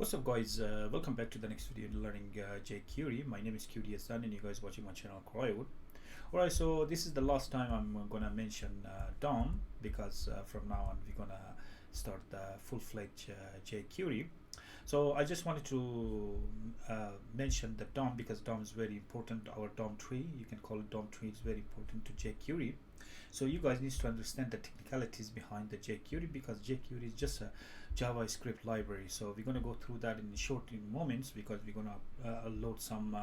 What's up guys, welcome back to the next video in learning jQuery. My name is QDSN and you guys watching my channel Cryowood. Alright, so this is the last time I'm gonna mention DOM because from now on we're gonna start the full-fledged jQuery. So I just wanted to mention the DOM because DOM is very important. Our DOM tree, you can call it DOM tree, is very important to jQuery. So you guys need to understand the technicalities behind the jQuery because jQuery is just a JavaScript library. So we're going to go through that in short moments because we're going to load some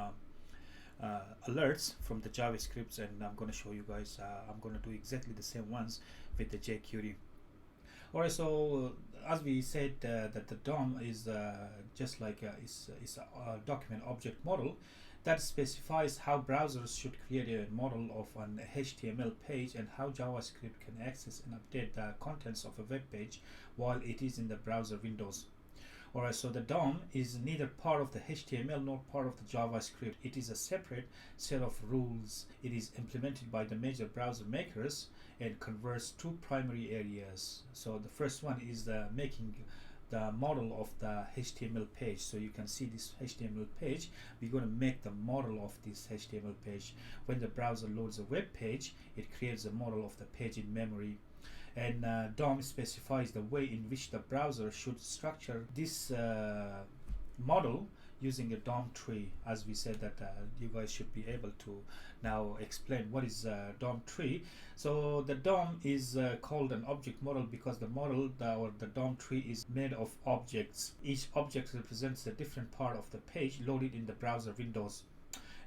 alerts from the JavaScripts, and I'm going to show you guys. I'm going to do exactly the same ones with the jQuery. Alright, so as we said that the DOM is just like is a document object model that specifies how browsers should create a model of an HTML page and how JavaScript can access and update the contents of a web page while it is in the browser windows. Alright, so the DOM is neither part of the HTML nor part of the JavaScript. It is a separate set of rules. It is implemented by the major browser makers and covers two primary areas. So the first one is the making the model of the HTML page. So you can see this HTML page. We're going to make the model of this HTML page. When the browser loads a web page, it creates a model of the page in memory. And DOM specifies the way in which the browser should structure this model using a DOM tree. As we said that you guys should be able to now explain what is DOM tree. So the DOM is called an object model because the model or the DOM tree is made of objects. Each object represents a different part of the page loaded in the browser windows.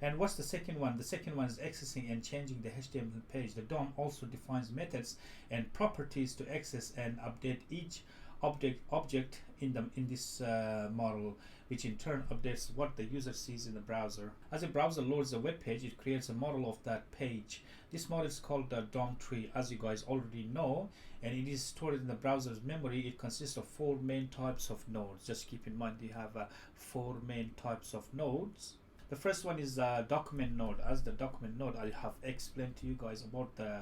And what's the second one? The second one is accessing and changing the HTML page. The DOM also defines methods and properties to access and update each object in this model, which in turn updates what the user sees in the browser. As a browser loads a web page, it creates a model of that page. This model is called the DOM tree, as you guys already know, and it is stored in the browser's memory. It consists of four main types of nodes. Just keep in mind we have four main types of nodes. The first one is the document node. As the document node, I have explained to you guys about the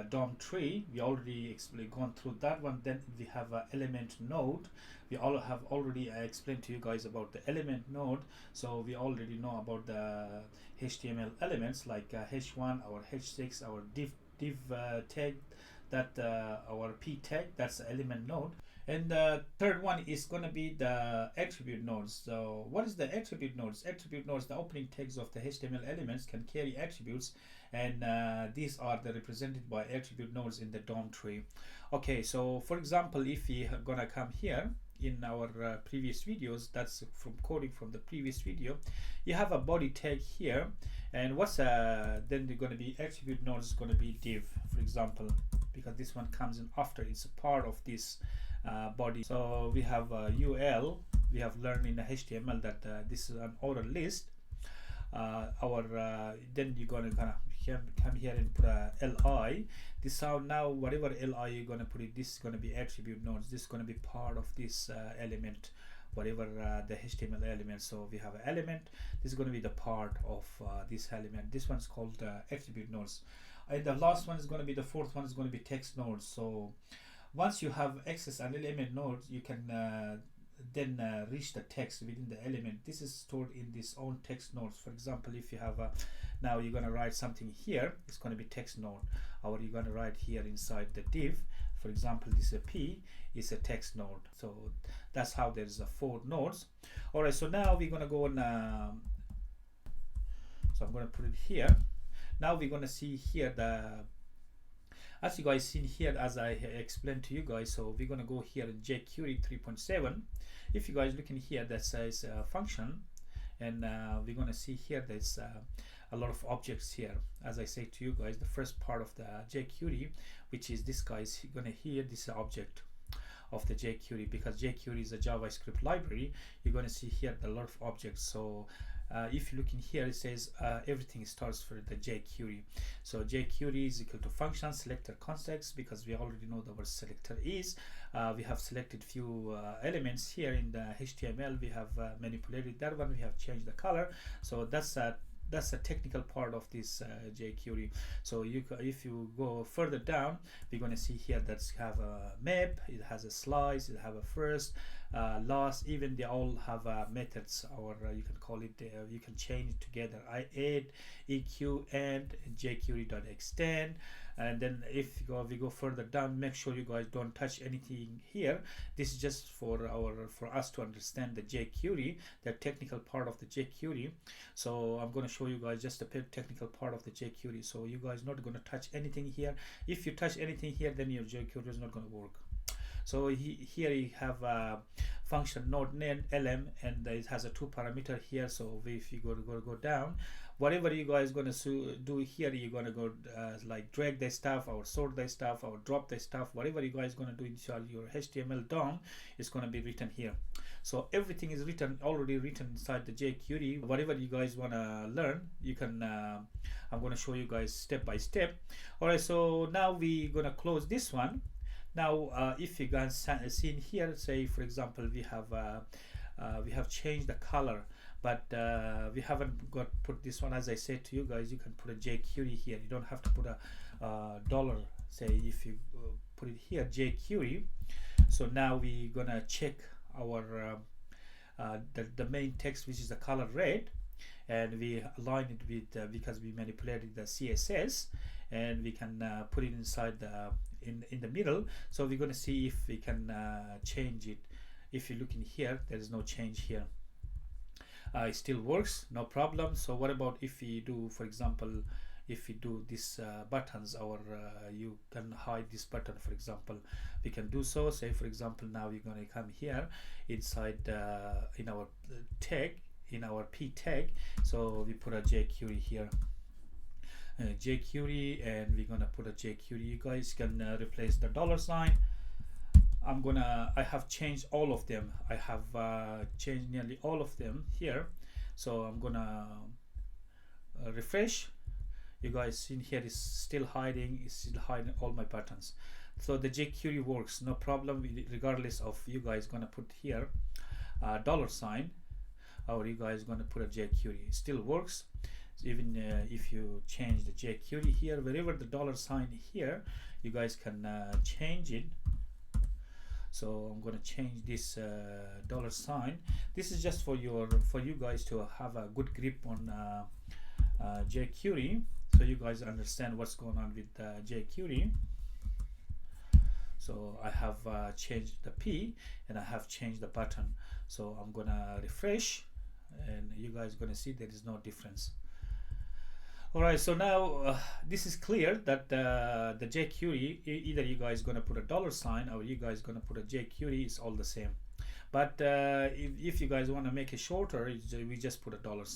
DOM tree. We already gone through that one. Then we have an element node. We all have already explained to you guys about the element node. So we already know about the HTML elements like h1, our h6, our div tag, that our p tag. That's the element node. And the third one is going to be the attribute nodes. So what is the attribute nodes? Attribute nodes, the opening tags of the HTML elements, can carry attributes, and these are represented by attribute nodes in the DOM tree. Okay, so for example, if we are going to come here in our previous videos, that's from coding from the previous video, you have a body tag here, and what's then they're going to be attribute nodes is going to be div, for example, because this one comes in after. It's a part of this body. So we have UL. We have learned in the HTML that this is an order list. Then you're gonna kind of come here and put a li. This now whatever li you're gonna put it, this is gonna be attribute nodes. This is gonna be part of this element, whatever the HTML element. So we have an element. This is gonna be the part of this element. This one's called attribute nodes. And the last one is gonna be, the fourth one is gonna be text nodes. So once you have access an element node, you can then reach the text within the element. This is stored in this own text nodes. For example, if you have now you're going to write something here, it's going to be text node, or you're going to write here inside the div. For example, this is a p is a text node. So that's how there's four nodes. All right, so now we're going to go on. So I'm going to put it here. Now we're going to see here as you guys seen here, as I explained to you guys. So we're gonna go here in jQuery 3.7. If you guys look in here, that says function, and we're gonna see here there's a lot of objects here. As I say to you guys, the first part of the jQuery, which is this guy's gonna here, this object of the jQuery, because jQuery is a JavaScript library. You're gonna see here a lot of objects. So if you look in here, it says everything starts for the jQuery. So jQuery is equal to function selector context, because we already know what selector is. We have selected few elements here in the HTML. We have manipulated that one. We have changed the color. So that's a technical part of this jQuery. So if you go further down, we're going to see here that's have a map, it has a slice, it have a first, last, even they all have methods, or you can call it, you can change it together. I add eq and jQuery.extend, and then if we go further down, make sure you guys don't touch anything here. This is just for us to understand the jQuery, the technical part of the jQuery. So I'm going to show you guys just the technical part of the jQuery. So you guys not going to touch anything here. If you touch anything here, then your jQuery is not going to work. So here you have a function node name lm, and it has a 2 parameter here. So if you go down, whatever you guys gonna do here, you're gonna go like drag the stuff or sort the stuff or drop the stuff. Whatever you guys gonna do inside your HTML DOM is gonna be written here. So everything is already written inside the jQuery. Whatever you guys wanna learn, you can. I'm gonna show you guys step by step. All right. So now we're gonna close this one. Now, if you guys seen here, say for example, we have changed the color, but we haven't put this one. As I said to you guys, you can put a jQuery here. You don't have to put a dollar. Say if you put it here, jQuery. So now we're gonna check our the main text, which is the color red, and we align it with because we manipulated the CSS, and we can put it inside the in the middle. So we're going to see if we can change it. If you look in here, there is no change here. It still works, no problem. So what about if we do, for example, if we do this buttons, or you can hide this button, for example, we can do so. Say for example, now we're going to come here inside in our tag, in our p tag. So we put a jQuery here, jQuery, and we're gonna put a jQuery. You guys can replace the $. I have changed all of them. I have changed nearly all of them here. So I'm gonna refresh. You guys in here is still hiding all my buttons. So the jQuery works, no problem, regardless of you guys gonna put here $, or you guys gonna put a jQuery. It still works. Even if you change the jQuery here, wherever the $, here, you guys can change it. So I'm going to change this $. This is just for you guys to have a good grip on jQuery, so you guys understand what's going on with jQuery. So I have changed the P, and I have changed the button. So I'm gonna refresh, and you guys gonna see there is no difference. Alright, so now this is clear that the jQuery, either you guys gonna put a $, or you guys gonna put a jQuery, is all the same. But if you guys want to make it shorter, we just put a $.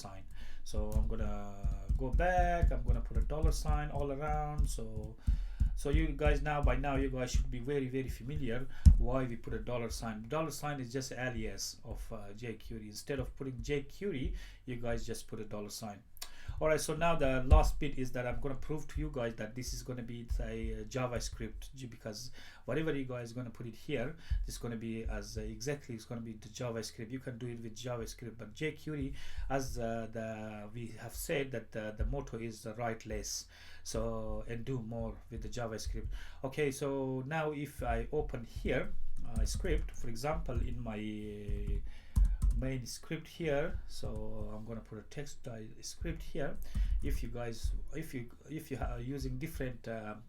So I'm gonna go back, I'm gonna put a $, all around. So you guys by now you guys should be very familiar why we put a $. $. is just alias of jQuery. Instead of putting jQuery, you guys just put a $. Alright, so now the last bit is that I'm going to prove to you guys that this is going to be a JavaScript, because whatever you guys going to put it here, this is going to be as exactly it's going to be the JavaScript. You can do it with JavaScript, but jQuery, as we have said, that the motto is write less, so and do more with the JavaScript. Okay, so now if I open here a script, for example, in my main script here, so I'm going to put a text script here. If you are using different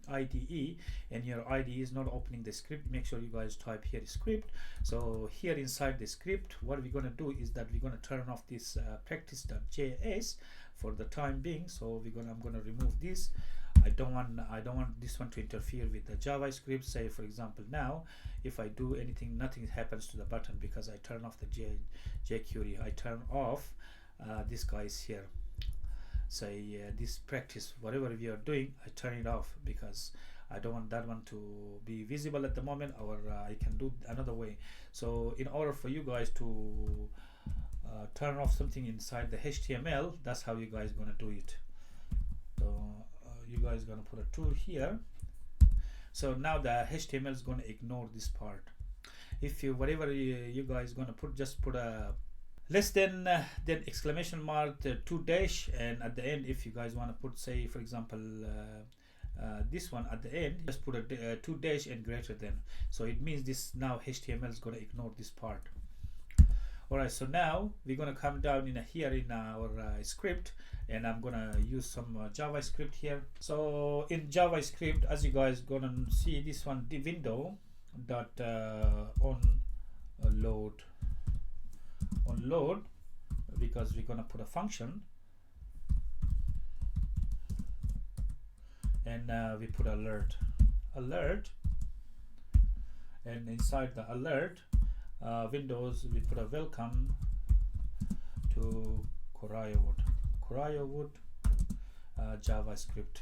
IDE and your IDE is not opening the script, make sure you guys type here script. So here inside the script, what we're going to do is that we're going to turn off this practice.js for the time being. So I'm going to remove this. I don't want this one to interfere with the JavaScript. Say for example, now if I do anything, nothing happens to the button because I turn off the jQuery. I turn off this guy's here. Say this practice, whatever we are doing, I turn it off because I don't want that one to be visible at the moment, or I can do another way. So in order for you guys to turn off something inside the HTML, that's how you guys gonna do it. So you guys gonna put a tool here. So now the HTML is gonna ignore this part. If you whatever you guys gonna put, just put a less than then exclamation mark 2 dash, and at the end, if you guys want to put, say for example, this one at the end, just put a 2 dash and greater than. So it means this now HTML is going to ignore this part. Alright, so now we're gonna come down in here in our script, and I'm gonna use some JavaScript here. So in JavaScript, as you guys gonna see, this one, the window dot on load, because we're gonna put a function, and we put alert, and inside the alert windows we put a welcome to Corayowood JavaScript.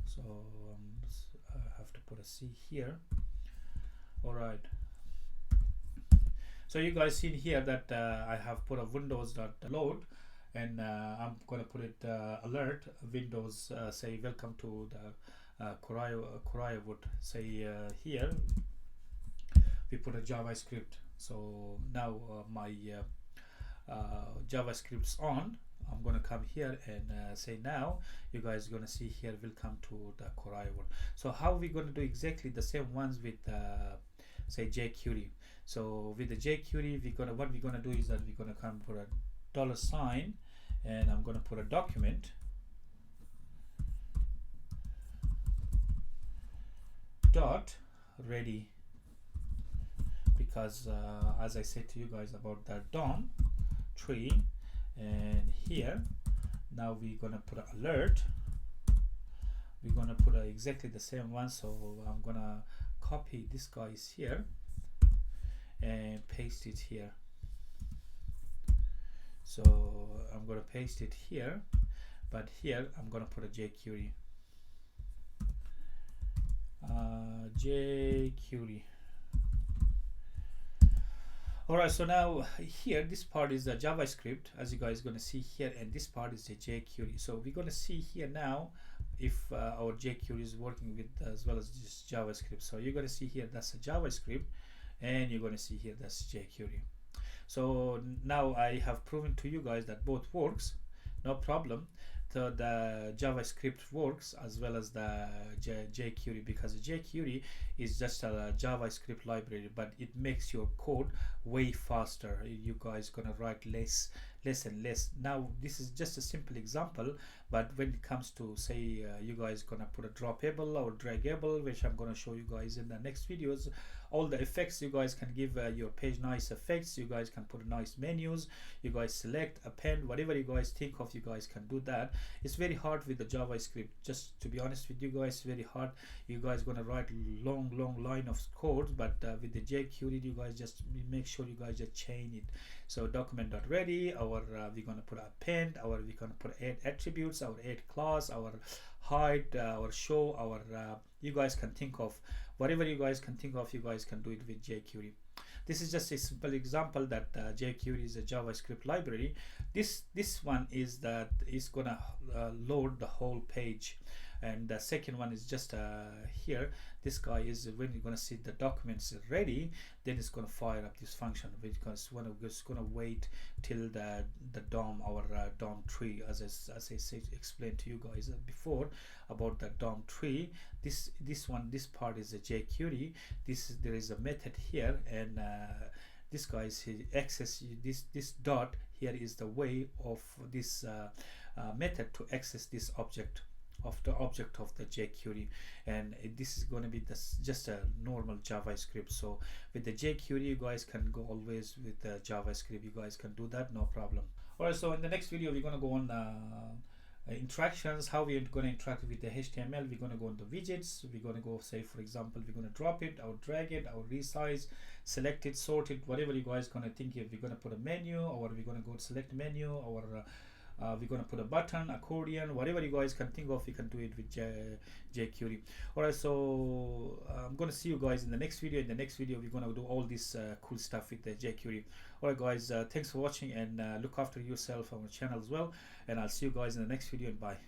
So I have to put a C here. All right, so you guys seen here that I have put a windows.load, and I'm gonna put it alert windows, say welcome to the Corayowood. Say here we put a JavaScript. So now my JavaScript's on. I'm gonna come here and say now you guys gonna see here welcome to the Corayowood. So how we gonna do exactly the same ones with say jQuery. So with the jQuery, what we're gonna do is that we're gonna come put a $, and I'm gonna put a document dot ready, because as I said to you guys about the DOM tree, and here now we're gonna put an alert. We're gonna put exactly the same one. So I'm gonna copy this guy's here and paste it here. So I'm gonna paste it here, but here I'm gonna put a jQuery. Alright, so now here this part is the JavaScript, as you guys gonna see here, and this part is the jQuery. So we're gonna see here now if our jQuery is working with as well as this JavaScript. So you're gonna see here that's a JavaScript, and you're gonna see here that's jQuery. So now I have proven to you guys that both works, no problem. So the JavaScript works as well as the jQuery, because the jQuery is just a JavaScript library, but it makes your code way faster. You guys gonna write less and less. Now this is just a simple example, but when it comes to say you guys gonna put a droppable or draggable, which I'm gonna show you guys in the next videos, all the effects you guys can give your page nice effects. You guys can put nice menus, you guys select, append, whatever you guys think of, you guys can do that. It's very hard with the JavaScript, just to be honest with you guys, very hard. You guys gonna write long line of codes, but with the jQuery you guys just make sure you guys just chain it. So document.ready, our we're gonna put append, our we're gonna put add attributes, our add class, our hide, our show, our you guys can think of whatever you guys can think of, you guys can do it with jQuery. This is just a simple example that jQuery is a JavaScript library. This one is that is gonna load the whole page, and the second one is just here. This guy is when you're gonna see the documents ready, then it's gonna fire up this function, because it's gonna wait till the DOM, our DOM tree, as I said, explained to you guys before about the DOM tree. This part is a jQuery. There is a method here, and this guy is access this dot here is the way of this method to access this object of the jQuery, and this is going to be just a normal JavaScript. So with the jQuery you guys can go always with the JavaScript, you guys can do that, no problem. Alright, so in the next video we're going to go on interactions, how we're going to interact with the HTML. We're going to go on the widgets. We're going to go, say for example, we're going to drop it or drag it or resize, select it, sort it, whatever you guys going to think. If we're going to put a menu, or we're going to go select menu, or we're going to put a button, accordion, whatever you guys can think of, you can do it with jQuery. Alright, so I'm going to see you guys in the next video. In the next video we're going to do all this cool stuff with the jQuery. Alright guys, thanks for watching, and look after yourself on our channel as well, and I'll see you guys in the next video, and bye.